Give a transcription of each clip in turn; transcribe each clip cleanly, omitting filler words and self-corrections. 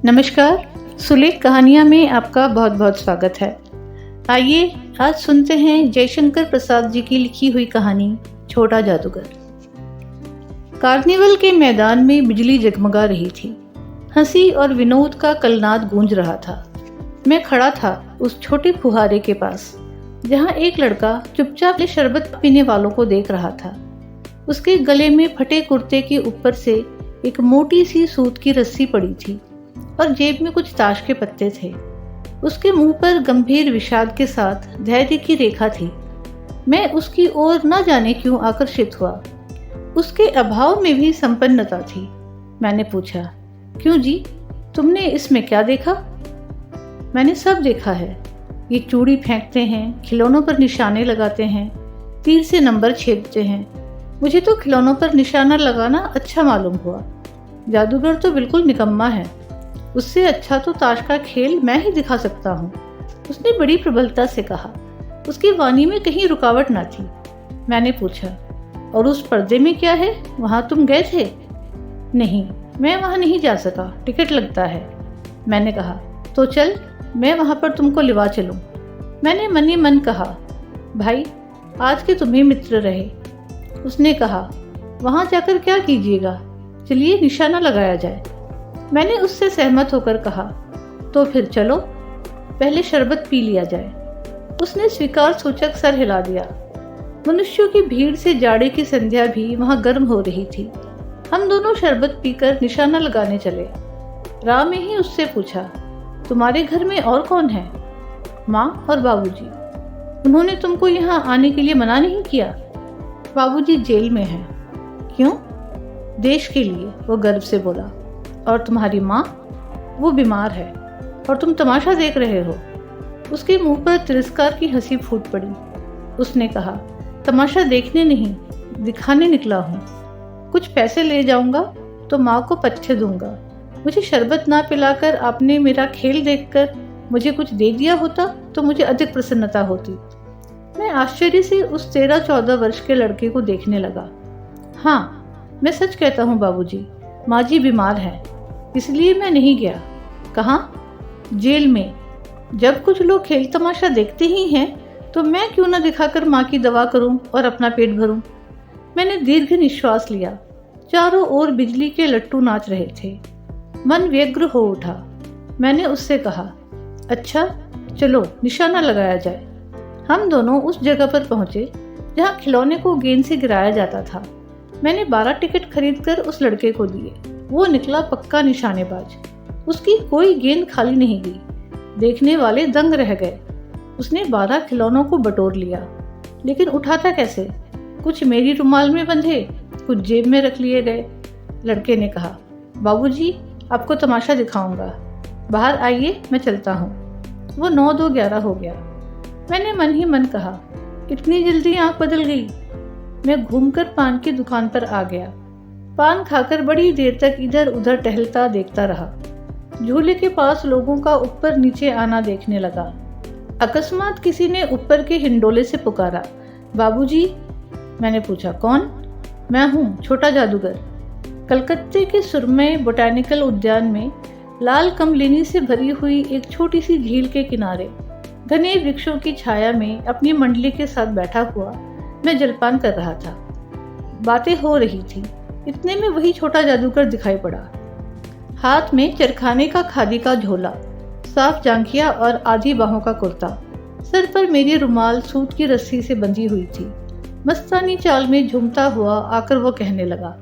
नमस्कार, सुलेख कहानियाँ में आपका बहुत बहुत स्वागत है। आइए आज सुनते हैं जयशंकर प्रसाद जी की लिखी हुई कहानी छोटा जादूगर। कार्निवल के मैदान में बिजली जगमगा रही थी। हंसी और विनोद का कलनाद गूंज रहा था। मैं खड़ा था उस छोटे फुहारे के पास, जहाँ एक लड़का चुपचाप शरबत पीने वालों को देख रहा था। उसके गले में फटे कुर्ते के ऊपर से एक मोटी सी सूत की रस्सी पड़ी थी और जेब में कुछ ताश के पत्ते थे। उसके मुंह पर गंभीर विषाद के साथ धैर्य की रेखा थी। मैं उसकी ओर न जाने क्यों आकर्षित हुआ। उसके अभाव में भी संपन्नता थी। मैंने पूछा, क्यों जी, तुमने इसमें क्या देखा? मैंने सब देखा है। ये चूड़ी फेंकते हैं, खिलौनों पर निशाने लगाते हैं, तीर से नंबर छेदते हैं। मुझे तो खिलौनों पर निशाना लगाना अच्छा मालूम हुआ। जादूगर तो बिल्कुल निकम्मा है। उससे अच्छा तो ताश का खेल मैं ही दिखा सकता हूँ, उसने बड़ी प्रबलता से कहा। उसकी वाणी में कहीं रुकावट न थी। मैंने पूछा, और उस पर्दे में क्या है? वहाँ तुम गए थे? नहीं, मैं वहाँ नहीं जा सका, टिकट लगता है। मैंने कहा, तो चल, मैं वहाँ पर तुमको लिवा चलूँ। मैंने मन ही मन कहा, भाई आज के तुम्हें मित्र रहे। उसने कहा, वहाँ जाकर क्या कीजिएगा? चलिए निशाना लगाया जाए। मैंने उससे सहमत होकर कहा, तो फिर चलो, पहले शरबत पी लिया जाए। उसने स्वीकार सूचक सर हिला दिया। मनुष्यों की भीड़ से जाड़े की संध्या भी वहां गर्म हो रही थी। हम दोनों शरबत पीकर निशाना लगाने चले। राम ने ही उससे पूछा, तुम्हारे घर में और कौन है? माँ और बाबूजी। उन्होंने तुमको यहाँ आने के लिए मना नहीं किया? बाबूजी जेल में हैं। क्यों? देश के लिए, वो गर्व से बोला। और तुम्हारी माँ? वो बीमार है और तुम तमाशा देख रहे हो। उसके मुंह पर तिरस्कार की हंसी फूट पड़ी। उसने कहा, तमाशा देखने नहीं, दिखाने निकला हूँ। कुछ पैसे ले जाऊंगा तो माँ को पत्थर दूंगा। मुझे शरबत ना पिलाकर आपने मेरा खेल देखकर मुझे कुछ दे दिया होता तो मुझे अधिक प्रसन्नता होती। मैं आश्चर्य से उस 13-14 वर्ष के लड़के को देखने लगा। हाँ, मैं सच कहता हूँ बाबूजी, माँ जी बीमार है, इसलिए मैं नहीं गया। कहाँ? जेल में। जब कुछ लोग खेल तमाशा देखते ही हैं तो मैं क्यों न दिखाकर माँ की दवा करूं और अपना पेट भरूं। मैंने दीर्घ निश्वास लिया। चारों ओर बिजली के लट्टू नाच रहे थे। मन व्यग्र हो उठा। मैंने उससे कहा, अच्छा चलो निशाना लगाया जाए। हम दोनों उस जगह पर पहुंचे जहाँ खिलौने को गेंद से गिराया जाता था। मैंने 12 टिकट खरीदकर उस लड़के को दिए। वो निकला पक्का निशानेबाज। उसकी कोई गेंद खाली नहीं गई। देखने वाले दंग रह गए। उसने 12 खिलौनों को बटोर लिया, लेकिन उठाता कैसे? कुछ मेरी रुमाल में बंधे, कुछ जेब में रख लिए गए। लड़के ने कहा, बाबूजी आपको तमाशा दिखाऊंगा, बाहर आइए, मैं चलता हूँ। वो 9-2-11 हो गया। मैंने मन ही मन कहा, इतनी जल्दी आंख बदल गई। मैं घूमकर पान की दुकान पर आ गया। पान खाकर बड़ी देर तक इधर उधर टहलता देखता रहा। झूले के पास लोगों का ऊपर नीचे आना देखने लगा। अकस्मात किसी ने ऊपर के हिंडोले से पुकारा, बाबूजी। मैंने पूछा, कौन? मैं हूँ, छोटा जादूगर। कलकत्ते के सुरमय बोटैनिकल उद्यान में लाल कमलिनी से भरी हुई एक छोटी सी झील के किनारे घने वृक्षों की छाया में अपनी मंडली के साथ बैठा हुआ मैं जलपान कर रहा था। बातें हो रही थी। इतने में वही छोटा जादूगर दिखाई पड़ा। हाथ में चरखाने का खादी का झोला, साफ जांघिया और आधी बाहों का कुर्ता। सर पर मेरी रुमाल सूत की रस्सी से बंधी हुई थी। मस्तानी चाल में झूमता हुआ आकर वो कहने लगा,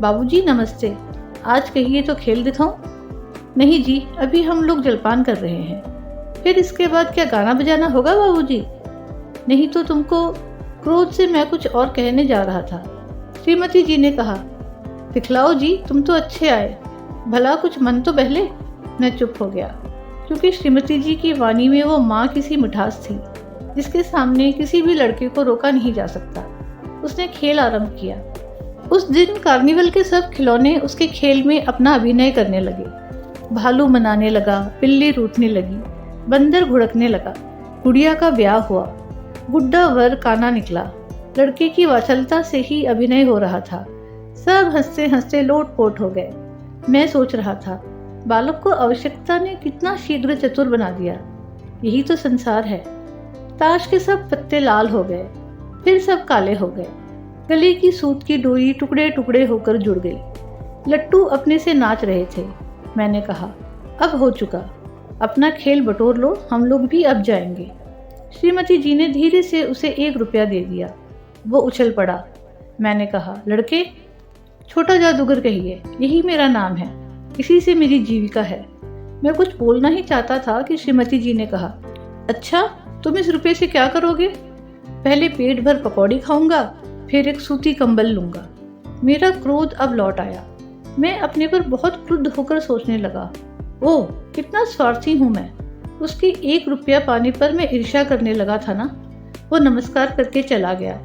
बाबूजी नमस्ते, आज कहिए तो खेल दिखाऊं? नहीं जी, अभी हम लोग जलपान कर रहे हैं। फिर इसके बाद क्या गाना बजाना होगा बाबूजी? नहीं तो तुमको। क्रोध से मैं कुछ और कहने जा रहा था। श्रीमती जी ने कहा, दिखलाओ जी, तुम तो अच्छे आए, भला कुछ मन तो बहले। मैं चुप हो गया, क्योंकि श्रीमती जी की वाणी में वो माँ की सी मिठास थी जिसके सामने किसी भी लड़के को रोका नहीं जा सकता। उसने खेल आरंभ किया। उस दिन कार्निवल के सब खिलौने उसके खेल में अपना अभिनय करने लगे। भालू मनाने लगा, पिल्ली रूठने लगी, बंदर घुड़कने लगा, गुड़िया का ब्याह हुआ, बुड्ढा वर काना निकला। लड़के की वात्सलता से ही अभिनय हो रहा था। सब हंसते हंसते लोटपोट हो गए। मैं सोच रहा था, बालक को आवश्यकता ने कितना शीघ्र चतुर बना दिया। यही तो संसार है। ताश के सब पत्ते लाल हो गए, फिर सब काले हो गए। गले की सूत की डोरी टुकड़े टुकड़े होकर जुड़ गई। लट्टू अपने से नाच रहे थे। मैंने कहा, अब हो चुका, अपना खेल बटोर लो, हम लोग भी अब जाएंगे। श्रीमती जी ने धीरे से उसे 1 रुपया दे दिया। वो उछल पड़ा। मैंने कहा, लड़के, छोटा जादूगर कहिए, यही मेरा नाम है, इसी से मेरी जीविका है। मैं कुछ बोलना ही चाहता था कि श्रीमती जी ने कहा, अच्छा, तुम इस रुपये से क्या करोगे? पहले पेट भर पकौड़ी खाऊंगा, फिर एक सूती कंबल लूंगा। मेरा क्रोध अब लौट आया। मैं अपने पर बहुत क्रुद्ध होकर सोचने लगा, ओह, कितना स्वार्थी हूँ मैं। उसके 1 रुपया पाने पर मैं ईर्ष्या करने लगा था ना। वो नमस्कार करके चला गया।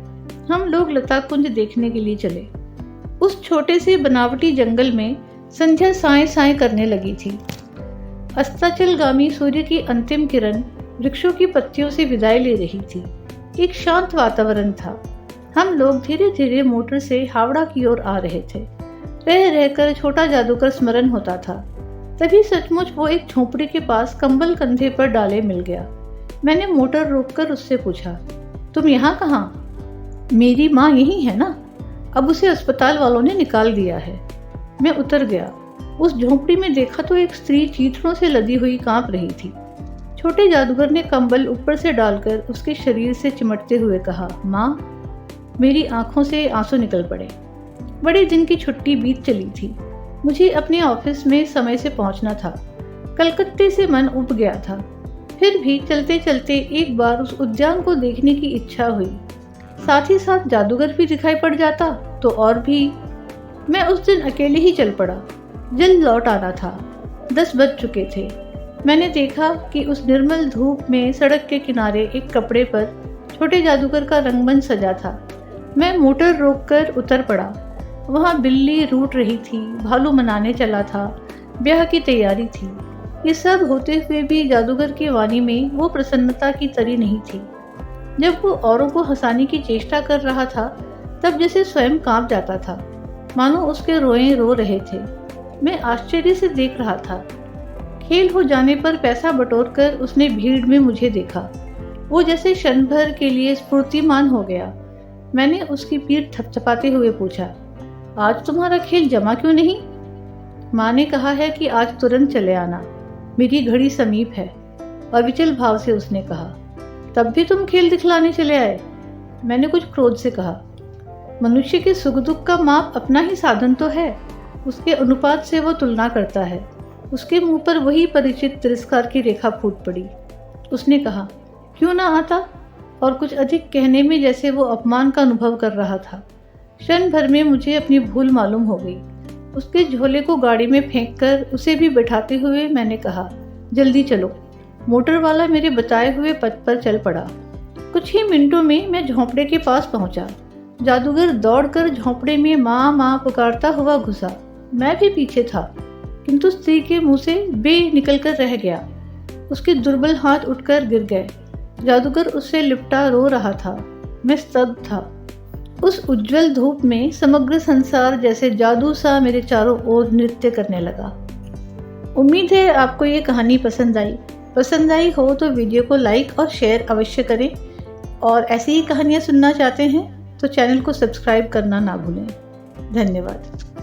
हम लोग लता कुंज देखने के लिए चले। उस छोटे से बनावटी जंगल में संध्या साएं साएं करने लगी थी। अस्ताचलगामी सूर्य की अंतिम किरण वृक्षों की पत्तियों से विदाई ले रही थी। एक शांत वातावरण था। हम लोग धीरे धीरे मोटर से हावड़ा की ओर आ रहे थे। रह रहकर छोटा जादूगर स्मरण होता था। तभी सचमुच वो एक झोपड़ी के पास कंबल कंधे पर डाले मिल गया। मैंने मोटर रोककर उससे पूछा, तुम यहाँ कहाँ? मेरी माँ यही है ना, अब उसे अस्पताल वालों ने निकाल दिया है। मैं उतर गया। उस झोपड़ी में देखा तो एक स्त्री चीथड़ों से लदी हुई कांप रही थी। छोटे जादूगर ने कंबल ऊपर से डालकर उसके शरीर से चिमटते हुए कहा, माँ। मेरी आंखों से आंसू निकल पड़े। बड़े दिन की छुट्टी बीत चली थी। मुझे अपने ऑफिस में समय से पहुंचना था। कलकत्ते से मन उब गया था। फिर भी चलते चलते एक बार उस उद्यान को देखने की इच्छा हुई। साथ ही साथ जादूगर भी दिखाई पड़ जाता तो और भी। मैं उस दिन अकेले ही चल पड़ा। जल्द लौट आना था। 10 बज चुके थे। मैंने देखा कि उस निर्मल धूप में सड़क के किनारे एक कपड़े पर छोटे जादूगर का रंगमंच सजा था। मैं मोटर रोककर उतर पड़ा। वहाँ बिल्ली रूठ रही थी, भालू मनाने चला था, ब्याह की तैयारी थी। ये सब होते हुए भी जादूगर की वाणी में वो प्रसन्नता की तरी नहीं थी। जब वो औरों को हंसाने की चेष्टा कर रहा था तब जैसे स्वयं कांप जाता था, मानो उसके रोए रो रहे थे। मैं आश्चर्य से देख रहा था। खेल हो जाने पर पैसा बटोरकर उसने भीड़ में मुझे देखा। वो जैसे क्षण भर के लिए स्फूर्तिमान हो गया। मैंने उसकी पीठ थपथपाते हुए पूछा, आज तुम्हारा खेल जमा क्यों नहीं? माँ ने कहा है कि आज तुरंत चले आना, मेरी घड़ी समीप है। और विचल भाव से उसने कहा, तब भी तुम खेल दिखलाने चले आए? मैंने कुछ क्रोध से कहा, मनुष्य के सुख दुख का माप अपना ही साधन तो है, उसके अनुपात से वो तुलना करता है। उसके मुंह पर वही परिचित तिरस्कार की रेखा फूट पड़ी। उसने कहा, क्यों ना आता? और कुछ अधिक कहने में जैसे वो अपमान का अनुभव कर रहा था। क्षण भर में मुझे अपनी भूल मालूम हो गई। उसके झोले को गाड़ी में फेंककर उसे भी बैठाते हुए मैंने कहा, जल्दी चलो। मोटर वाला मेरे बताए हुए पथ पर चल पड़ा। कुछ ही मिनटों में मैं झोंपड़े के पास पहुंचा। जादूगर दौड़कर झोंपड़े में माँ माँ पुकारता हुआ घुसा। मैं भी पीछे था, किंतु स्त्री के मुंह से बे निकलकर रह गया। उसके दुर्बल हाथ उठकर गिर गए। जादूगर उससे लिपटा रो रहा था। मैं स्तब्ध था। उस उज्जवल धूप में समग्र संसार जैसे जादू सा मेरे चारों ओर नृत्य करने लगा। उम्मीद है आपको ये कहानी पसंद आई हो तो वीडियो को लाइक और शेयर अवश्य करें। और ऐसी ही कहानियाँ सुनना चाहते हैं तो चैनल को सब्सक्राइब करना ना भूलें। धन्यवाद।